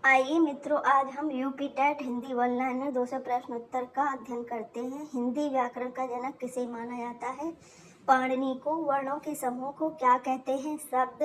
आइए मित्रों, आज हम UP TET Hindi one liner 200 प्रश्न उत्तर का अध्ययन करते हैं। हिंदी व्याकरण का जनक किसे माना जाता है? पाणिनि को। वर्णों के समूह को क्या कहते हैं? शब्द।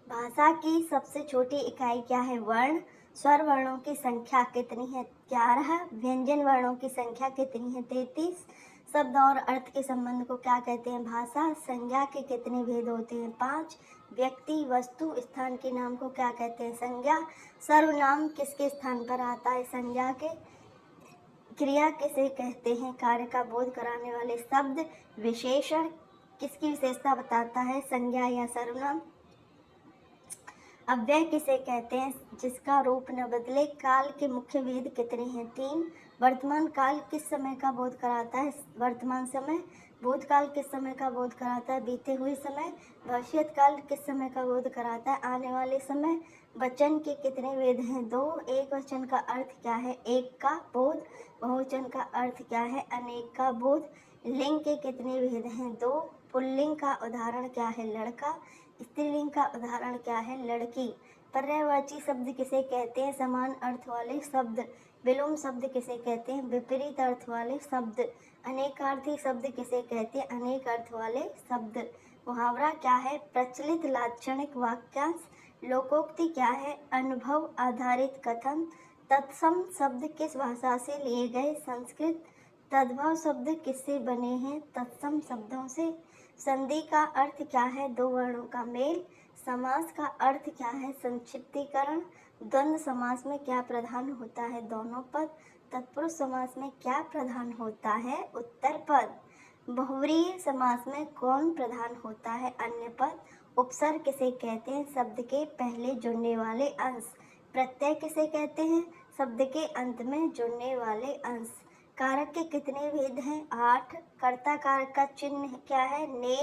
भाषा की सबसे छोटी इकाई क्या है? वर्ण। स्वर वर्णों की संख्या कितनी है? 11। व्यंजन वर्णों की संख्या कितनी है? 33। शब्द और अर्थ के संबंध को क्या कहते हैं? भाषा। संज्ञा के कितने भेद होते हैं? 5। व्यक्ति, वस्तु, स्थान के नाम को क्या कहते हैं? संज्ञा। सर्वनाम किसके स्थान पर आता है? संज्ञा के। क्रिया किसे कहते हैं? कार्य का बोध कराने वाले शब्द। विशेषण किसकी विशेषता बताता है? संज्ञा या सर्वनाम। अव्यय किसे कहते हैं? जिसका रूप न बदले। काल के मुख्य भेद कितने हैं? 3। वर्तमान काल किस समय का बोध कराता है? वर्तमान समय। भूतकाल किस समय का बोध कराता है? बीते हुए समय। भविष्यत काल किस समय का बोध कराता है? आने वाले समय। वचन के कितने भेद हैं? 2। एक वचन का अर्थ क्या है? एक का बोध। बहुवचन का अर्थ क्या है? अनेक का बोध। लिंग के कितने भेद हैं? 2। पुल्लिंग का उदाहरण क्या है? लड़का। स्त्रीलिंग का उदाहरण क्या है? लड़की। पर्यायवाची शब्द किसे कहते हैं? समान अर्थ वाले शब्द। विलोम शब्द किसे कहते हैं? विपरीत अर्थ वाले शब्द। अनेकार्थी शब्द किसे कहते हैं? अनेक अर्थ वाले शब्द। मुहावरा क्या है? प्रचलित लाक्षणिक वाक्यांश। लोकोक्ति क्या है? अनुभव आधारित कथन। तत्सम शब्द किस भाषा से लिए गए? संस्कृत। तद्भव शब्द किससे बने हैं? तत्सम शब्दों से। संधि का अर्थ क्या है? दो वर्णों का मेल। समास का अर्थ क्या है? संक्षिप्तीकरण। द्वंद्व समास में क्या प्रधान होता है? दोनों पद। तत्पुरुष समास में क्या प्रधान होता है? उत्तर पद। बहुव्रीहि समास में कौन प्रधान होता है? अन्य पद। उपसर्ग किसे कहते हैं? शब्द के पहले जुड़ने वाले अंश। प्रत्यय किसे कहते हैं? शब्द के अंत में जुड़ने वाले अंश। कारक के कितने भेद हैं? 8। कर्ता कारक का चिन्ह क्या है? ने।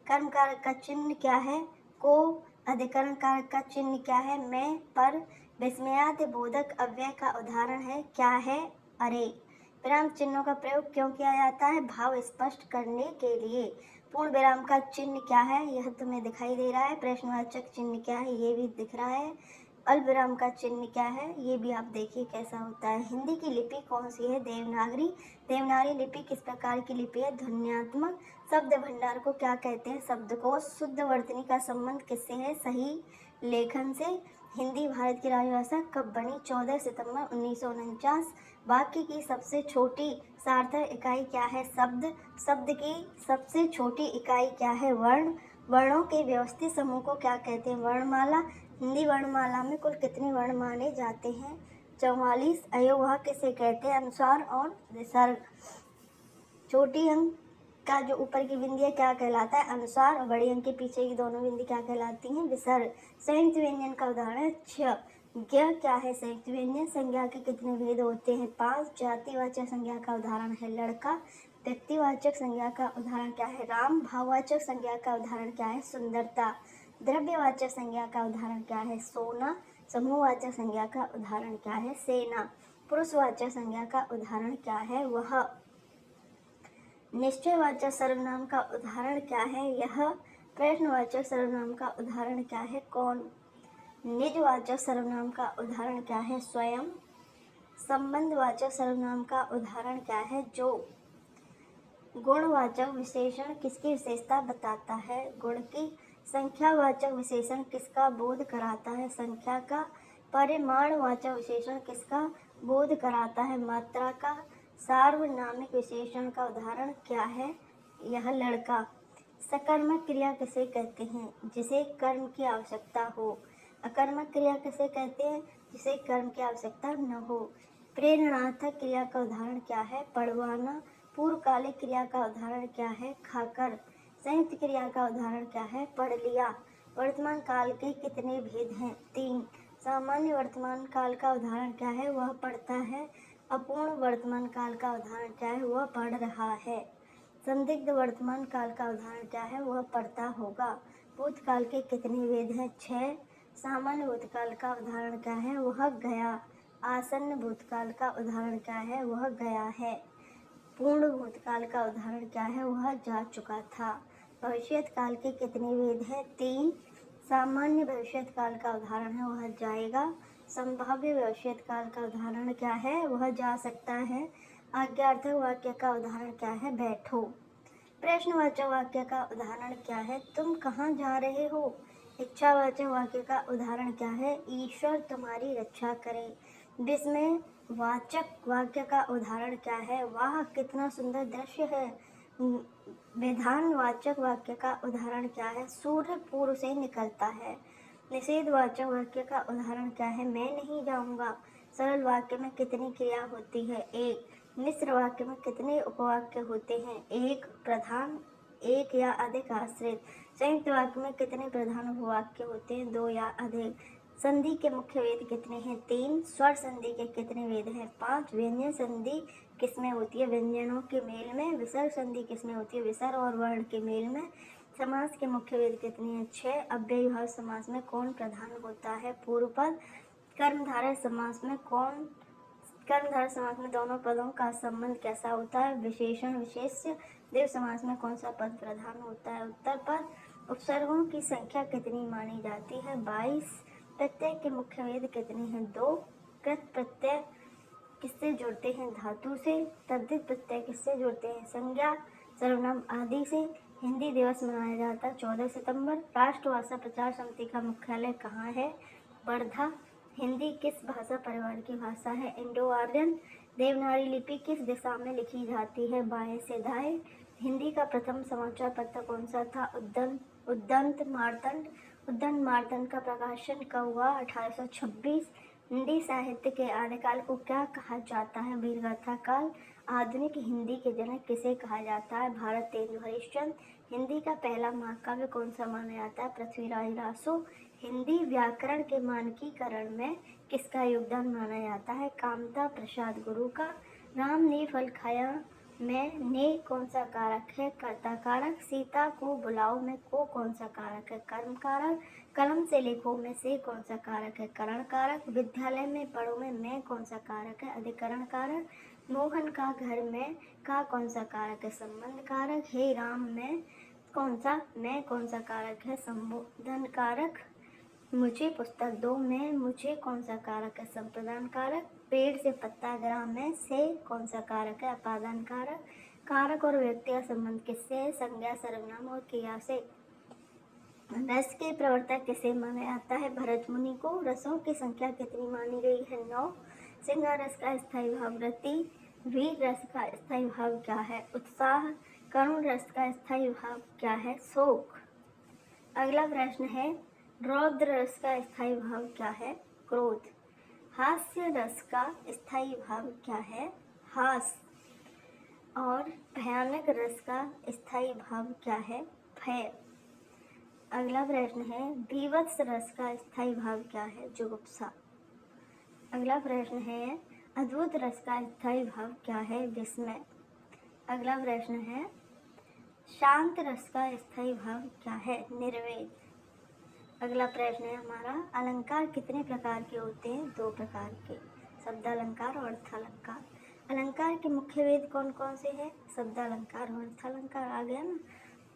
कर्म कारक का चिन्ह क्या है? को। अधिकरण कारक का चिन्ह क्या है? मैं। पर। विस्मयादि बोधक अव्यय का उदाहरण है क्या है? अरे। विराम चिन्हों का प्रयोग क्यों किया जाता है? भाव स्पष्ट करने के लिए। पूर्ण विराम का चिन्ह क्या है? यह तुम्हें दिखाई दे रहा है। प्रश्नवाचक चिन्ह क्या है? ये भी दिख रहा है। अल्पविराम का चिन्ह क्या है? ये भी आप देखिए कैसा होता है। हिंदी की लिपि कौन सी है? देवनागरी। देवनागरी लिपि किस प्रकार की लिपि है? ध्वन्यात्मक। शब्द भंडार को क्या कहते हैं? शब्दकोश। शुद्ध वर्तनी का संबंध किससे है? सही लेखन से। हिंदी भारत की राजभाषा कब बनी? 14 सितंबर 1949। वाक्य की सबसे छोटी सार्थक इकाई क्या है? शब्द। शब्द की सबसे छोटी इकाई क्या है? वर्ण। वर्णों के व्यवस्थित समूह को क्या कहते हैं? वर्णमाला। हिंदी वर्णमाला में कुल कितने वर्ण माने जाते हैं? 44। अयोगवाह किसे कहते हैं? अनुस्वार और विसर्ग। छोटी अंक का जो ऊपर की बिंदी है क्या कहलाता है? अनुस्वार। और बड़ी अंक के पीछे की दोनों बिंदी क्या कहलाती हैं? विसर्ग। संयुक्त व्यंजन का उदाहरण क्ष। ज्ञ क्या है? संयुक्त व्यंजन। संज्ञा के कितने भेद होते हैं? 5। जातिवाचक संज्ञा का उदाहरण है लड़का। व्यक्तिवाचक संज्ञा का उदाहरण क्या है? राम। भाववाचक संज्ञा का उदाहरण क्या है? सुंदरता। द्रव्यवाचक संज्ञा का उदाहरण क्या है? सोना। समूहवाचक संज्ञा का उदाहरण क्या है? सेना। पुरुषवाचक संज्ञा का उदाहरण क्या है? वह। निश्चयवाचक सर्वनाम का उदाहरण क्या है? यह। प्रश्नवाचक सर्वनाम का उदाहरण क्या है? कौन। निजवाचक सर्वनाम का उदाहरण क्या है? स्वयं। संबंधवाचक सर्वनाम का उदाहरण क्या है? जो। गुणवाचक विशेषण किसकी विशेषता बताता है? गुण की। संख्यावाचक विशेषण किसका बोध कराता है? संख्या का। परिमाणवाचक विशेषण किसका बोध कराता है? मात्रा का। सार्वनामिक विशेषण का उदाहरण क्या है? यह लड़का। सकर्मक क्रिया किसे कहते हैं? जिसे कर्म की आवश्यकता हो। अकर्मक क्रिया किसे कहते हैं? जिसे कर्म की आवश्यकता न हो। प्रेरणार्थक क्रिया का उदाहरण क्या है? पढ़वाना। पूर्वकालिक क्रिया का उदाहरण क्या है? खाकर। संयुक्त क्रिया का उदाहरण क्या है? पढ़ लिया। वर्तमान काल के कितने भेद हैं? 3। सामान्य वर्तमान काल का उदाहरण क्या है? वह पढ़ता है। अपूर्ण वर्तमान काल का उदाहरण क्या है? वह पढ़ रहा है। संदिग्ध वर्तमान काल का उदाहरण क्या है? वह पढ़ता होगा। भूतकाल के कितने भेद हैं? 6। सामान्य भूतकाल का उदाहरण क्या है? वह गया। आसन्न भूतकाल का उदाहरण क्या है? वह गया है। पूर्ण भूतकाल का उदाहरण क्या है? वह जा चुका था। भविष्यत काल के कितने भेद हैं? 3। सामान्य भविष्यत काल का उदाहरण है वह जाएगा। संभाव्य भविष्यत काल का उदाहरण क्या है? वह जा सकता है। आज्ञार्थक वाक्य का उदाहरण क्या है? बैठो। प्रश्नवाचक वाक्य का उदाहरण क्या है? तुम कहाँ जा रहे हो? इच्छावाचक वाक्य का उदाहरण क्या है? ईश्वर तुम्हारी रक्षा करे। विस्मय वाचक वाक्य का उदाहरण क्या है? वाह कितना सुंदर दृश्य है। विधानवाचक वाक्य का उदाहरण क्या है? सूर्य पूर्व से निकलता है। निषेधवाचक वाक्य का उदाहरण क्या है? मैं नहीं जाऊंगा। सरल वाक्य में कितनी क्रिया होती है? एक। मिश्र वाक्य में कितने उपवाक्य होते हैं? एक प्रधान, एक या अधिक आश्रित। संयुक्त वाक्य में कितने प्रधान उपवाक्य होते हैं? दो या अधिक। संधि के मुख्य वेद कितने हैं? तीन। स्वर संधि के कितने वेद हैं? पांच। व्यंजन संधि किसमें होती है? व्यंजनों के मेल में। विसर्ग संधि किसमें होती है? विसर्ग और वर्ण के मेल में। समास के मुख्य वेद कितने हैं? 6। अव्ययीभाव समास में कौन प्रधान होता है? पूर्व पद। कर्मधारय समास में दोनों पदों का संबंध कैसा होता है? विशेषण विशेष्य। द्वंद्व समास में कौन सा पद प्रधान होता है? उत्तर पद। उपसर्गों की संख्या कितनी मानी जाती है? 22। प्रत्यय के मुख्य वेद कितने हैं? 2। कृत प्रत्यय किससे जुड़ते हैं? धातु से। तद्धित प्रत्यय किससे जुड़ते हैं? संज्ञा, सर्वनाम आदि से। हिंदी दिवस मनाया जाता है 14 सितंबर। राष्ट्रभाषा प्रचार समिति का मुख्यालय कहाँ है? वर्धा। हिंदी किस भाषा परिवार की भाषा है? Indo Aryan. देवनागरी लिपि किस दिशा में लिखी जाती है? बाएं से दाएं। हिंदी का प्रथम समाचार पत्र कौन सा था? उद्दंत मार्तंड। उद्दंत मार्तंड का प्रकाशन कब हुआ? 1826। हिंदी साहित्य के आदिकाल को क्या कहा जाता है? वीरगाथा काल। आधुनिक हिंदी के जनक किसे कहा जाता है? भारत तेंदु हरिश्चंद्र। हिंदी का पहला महाकाव्य कौन सा माना जाता है? पृथ्वीराज रासो। हिंदी व्याकरण के मानकीकरण में किसका योगदान माना जाता है? कामता प्रसाद गुरु का। राम ने फल खाया में ने कौन सा कारक है? कर्ता कारक। सीता को बुलाओ में को कौन सा कारक है? कर्म कारक। कलम से लिखो में से कौन सा कारक है? करण कारक। विद्यालय में पढ़ो में कौन सा कारक है? अधिकरण कारक। मोहन का घर में का कौन सा कारक है? संबंध कारक। हे राम में कौन सा कारक है? संबोधन कारक। मुझे पुस्तक दो में मुझे कौन सा कारक है? संप्रदान कारक। पेड़ से पत्ता गिरा में से कौन सा कारक है? अपादान कारक। कारक और व्यक्ति का संबंध किससे है? संज्ञा, सर्वनाम और क्रिया से। रस के प्रवर्तक किसे माना जाता है? भरत मुनि को। रसों की संख्या कितनी मानी गई है? 9। सिंगार रस का स्थायी भाव रति। वीर रस का स्थायी भाव क्या है? उत्साह। करुण रस का स्थायी भाव क्या है? शोक। अगला प्रश्न है, रौद्र रस का स्थायी भाव क्या है? क्रोध। हास्य रस का स्थायी भाव क्या है? हास। और भयानक रस का स्थायी भाव क्या है? भय। अगला प्रश्न है, बीभत्स रस का स्थायी भाव क्या है? जुगुप्सा। अगला प्रश्न है, अद्भुत रस का स्थायी भाव क्या है? विस्मय। अगला प्रश्न है, शांत रस का स्थायी भाव क्या है? निर्वेद। अगला प्रश्न है हमारा, अलंकार कितने प्रकार के होते हैं? 2 प्रकार के, शब्दालंकार और अर्थालंकार। अलंकार के मुख्य वेद कौन कौन से हैं? शब्दालंकार और अर्थालंकार। आ गया ना।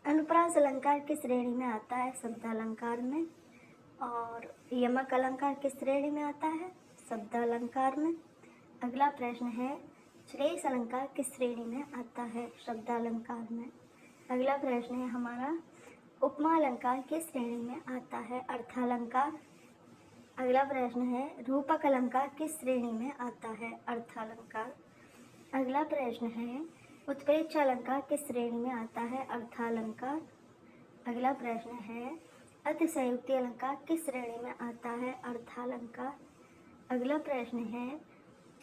अनुप्रास अलंकार किस श्रेणी में आता है? शब्दालंकार में। और यमक अलंकार किस श्रेणी में आता है? शब्दालंकार में। अगला प्रश्न है, श्रेष्ठ अलंकार किस श्रेणी में आता है? शब्दालंकार में। अगला प्रश्न है हमारा, उपमा अलंकार किस श्रेणी में आता है? अर्थालंकार। अगला प्रश्न है, रूपक अलंकार किस श्रेणी में आता है? अर्थालंकार। अगला प्रश्न है, उत्प्रेक्षा अलंकार किस श्रेणी में आता है? अर्थालंकार। अगला प्रश्न है, अतिशयोक्ति अलंकार किस श्रेणी में आता है? अर्थालंकार। अगला प्रश्न है,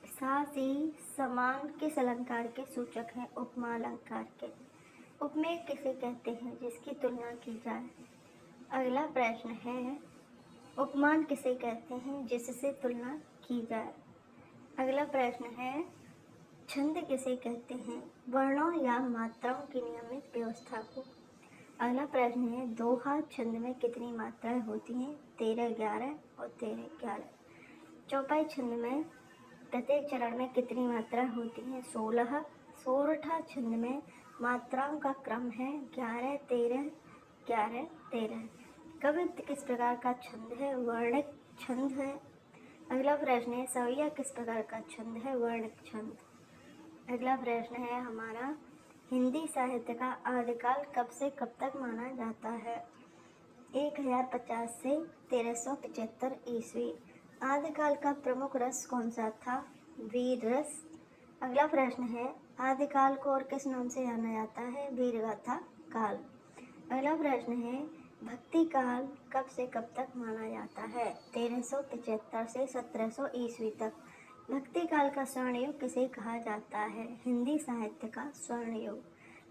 सासी समान किस अलंकार के सूचक हैं? उपमा अलंकार के। उपमेय किसे कहते हैं? जिसकी तुलना की जाए। अगला प्रश्न है, उपमान किसे कहते हैं? जिससे तुलना की जाए। अगला प्रश्न है, छंद किसे कहते हैं? वर्णों या मात्राओं की नियमित व्यवस्था को। अगला प्रश्न है, दोहा छंद में कितनी मात्राएं होती हैं? 13, 11 और 13, 11। चौपाई छंद में प्रत्येक चरण में कितनी मात्राएं होती हैं? 16। सोरठा छंद में मात्राओं का क्रम है 11, 13, 11, 13। कवित्त किस प्रकार का छंद है? वर्णिक छंद है। अगला प्रश्न है सवैया किस प्रकार का छंद है? वर्ण छंद। अगला प्रश्न है हमारा हिंदी साहित्य का आदिकाल कब से कब तक माना जाता है? 1050 से 1375 ईस्वी। आदिकाल का प्रमुख रस कौन सा था? वीर रस। अगला प्रश्न है आदिकाल को और किस नाम से जाना जाता है? वीरगाथा काल। अगला प्रश्न है भक्ति काल कब से कब तक माना जाता है? 1375 से 1700 ईस्वी तक। भक्ति काल का स्वर्ण युग किसे कहा जाता है? हिंदी साहित्य का स्वर्ण युग।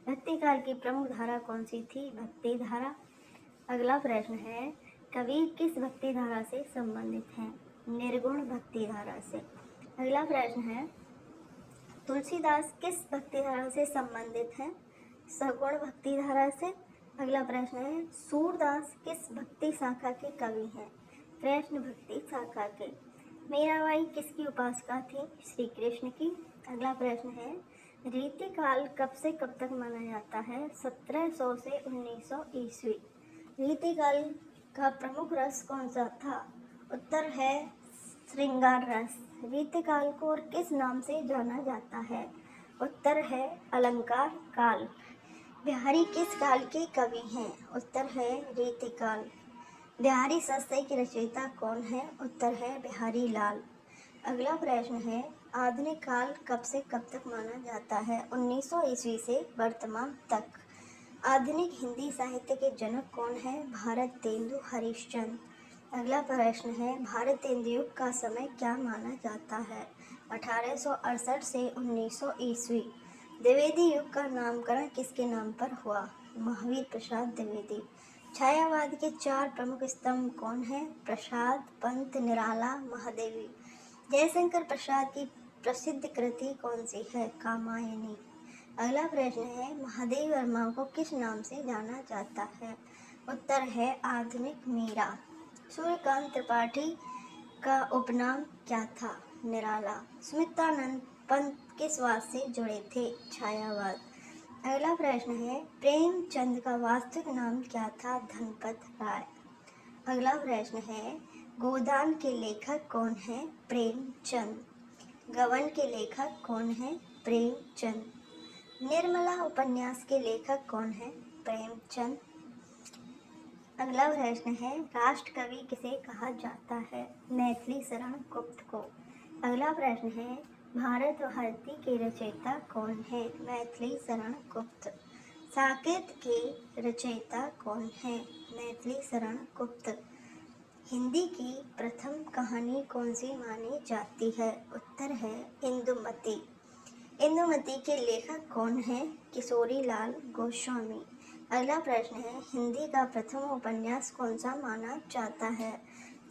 भक्ति काल की प्रमुख धारा कौन सी थी? भक्ति धारा। अगला प्रश्न है कबीर किस भक्ति धारा से संबंधित हैं? निर्गुण भक्ति धारा से। अगला प्रश्न है तुलसीदास किस भक्ति धारा से संबंधित हैं? सगुण भक्ति धारा से। अगला प्रश्न है सूरदास किस भक्ति शाखा के कवि हैं? कृष्ण भक्ति शाखा के। मीराबाई किसकी उपासका थी? श्री कृष्ण की। अगला प्रश्न है रीतिकाल कब से कब तक माना जाता है? 1700 से 1900 ईस्वी। रीतिकाल का प्रमुख रस कौन सा था? उत्तर है श्रृंगार रस। रीतिकाल को और किस नाम से जाना जाता है? उत्तर है अलंकार काल। बिहारी किस काल के कवि हैं? उत्तर है रीतिकाल। बिहारी शास्त्री की रचयिता कौन है? उत्तर है बिहारी लाल। अगला प्रश्न है आधुनिक काल कब से कब तक माना जाता है? 1900 ईस्वी से वर्तमान तक। आधुनिक हिंदी साहित्य के जनक कौन है? भारतेंदु हरिश्चंद्र। अगला प्रश्न है भारतेंदु युग का समय क्या माना जाता है? 1868 से 1900 ईस्वी। द्विवेदी युग का नामकरण किसके नाम पर हुआ? महावीर प्रसाद द्विवेदी। छायावाद के 4 प्रमुख स्तंभ कौन है? प्रसाद, पंत, निराला, महादेवी। जयशंकर प्रसाद की प्रसिद्ध कृति कौन सी है? कामायनी। अगला प्रश्न है महादेवी वर्मा को किस नाम से जाना जाता है? उत्तर है आधुनिक मीरा। सूर्यकांत त्रिपाठी का उपनाम क्या था? निराला। सुमित्रानंद पंत किस वाद से जुड़े थे? छायावाद। अगला प्रश्न है प्रेमचंद का वास्तविक नाम क्या था? धनपत राय। अगला प्रश्न है गोदान के लेखक कौन है? प्रेमचंद। गबन के लेखक कौन है? प्रेमचंद। निर्मला उपन्यास के लेखक कौन है? प्रेमचंद। अगला प्रश्न है राष्ट्र कवि किसे कहा जाता है? मैथिली शरण गुप्त को। अगला प्रश्न है भारत भारती के रचयिता कौन है? मैथिली शरण गुप्त। साकेत के रचयिता कौन है? मैथिली शरण गुप्त। हिंदी की प्रथम कहानी कौन सी मानी जाती है? उत्तर है इंदुमती। इंदुमती के लेखक कौन है? किशोरी लाल गोस्वामी। अगला प्रश्न है हिंदी का प्रथम उपन्यास कौन सा माना जाता है?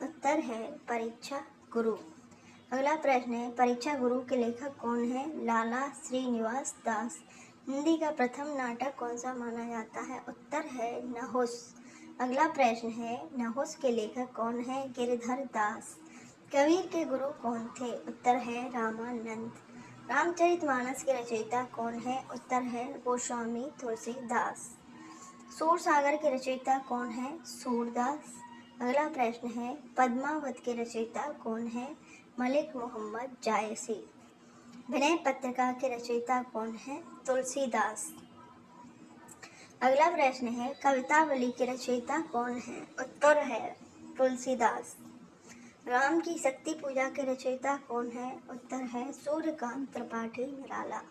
उत्तर है परीक्षा गुरु। अगला प्रश्न है परीक्षा गुरु के लेखक कौन है? लाला श्रीनिवास दास। हिंदी का प्रथम नाटक कौन सा माना जाता है? उत्तर है नहुस। अगला प्रश्न है नहुस के लेखक कौन है? गिरिधर दास। कबीर के गुरु कौन थे? उत्तर है रामानंद। रामचरितमानस के रचयिता कौन है? उत्तर है गोस्वामी तुलसीदास। सूरसागर के रचयिता कौन है? सूरदास। अगला प्रश्न है पद्मावत के रचयिता कौन है? मलिक मोहम्मद जायसी। विनय पत्रिका के रचयिता कौन है? तुलसीदास। अगला प्रश्न है कवितावली के रचयिता कौन है? उत्तर है तुलसीदास। राम की शक्ति पूजा के रचयिता कौन है? उत्तर है सूर्यकांत त्रिपाठी निराला।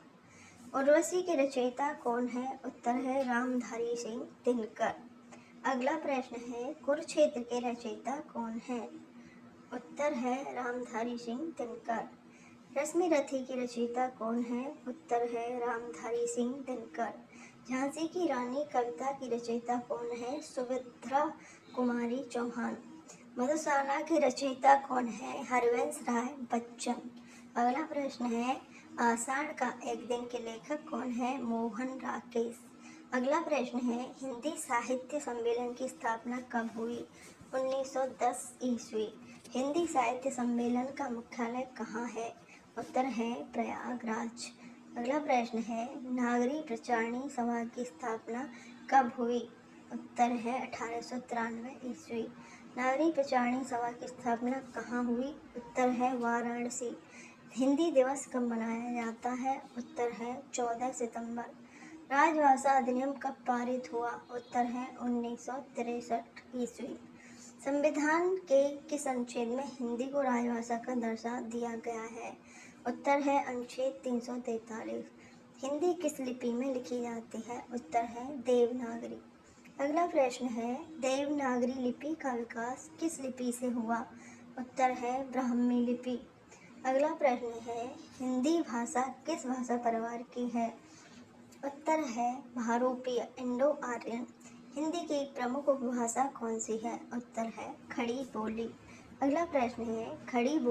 उर्वशी के रचयिता कौन है? उत्तर है रामधारी सिंह दिनकर। अगला प्रश्न है कुरुक्षेत्र के रचयिता कौन है? उत्तर है रामधारी सिंह दिनकर। रश्मि रथी की रचयिता कौन है? उत्तर है रामधारी सिंह दिनकर। झांसी की रानी कविता की रचयिता कौन है? सुभद्रा कुमारी चौहान। मधुशाला के रचयिता कौन है? हरिवंश राय बच्चन। अगला प्रश्न है आषाढ़ का एक दिन के लेखक कौन है? मोहन राकेश। अगला प्रश्न है हिंदी साहित्य सम्मेलन की स्थापना कब हुई? 1910 ईस्वी। हिंदी साहित्य सम्मेलन का मुख्यालय कहाँ है? उत्तर है प्रयागराज। अगला प्रश्न है नागरी प्रचारणी सभा की स्थापना कब हुई? उत्तर है 1893 ईस्वी। नागरिक प्रचारणी सभा की स्थापना कहाँ हुई? उत्तर है वाराणसी। हिंदी दिवस कब मनाया जाता है? उत्तर है 14 सितंबर। राजभाषा अधिनियम कब पारित हुआ? उत्तर है 1963 ईस्वी। संविधान के किस अनुच्छेद में हिंदी को राजभाषा का दर्जा दिया गया है? उत्तर है अनुच्छेद 343। हिंदी किस लिपि में लिखी जाती है? उत्तर है देवनागरी। अगला प्रश्न है, देवनागरी लिपि का विकास किस लिपि से हुआ? उत्तर है ब्राह्मी लिपि। अगला प्रश्न है, हिंदी भाषा किस भाषा परिवार की है? उत्तर है भारोपीय इंडो आर्यन। हिंदी की प्रमुख उपभाषा कौन सी है? उत्तर है खड़ी बोली। अगला प्रश्न है, खड़ी बोली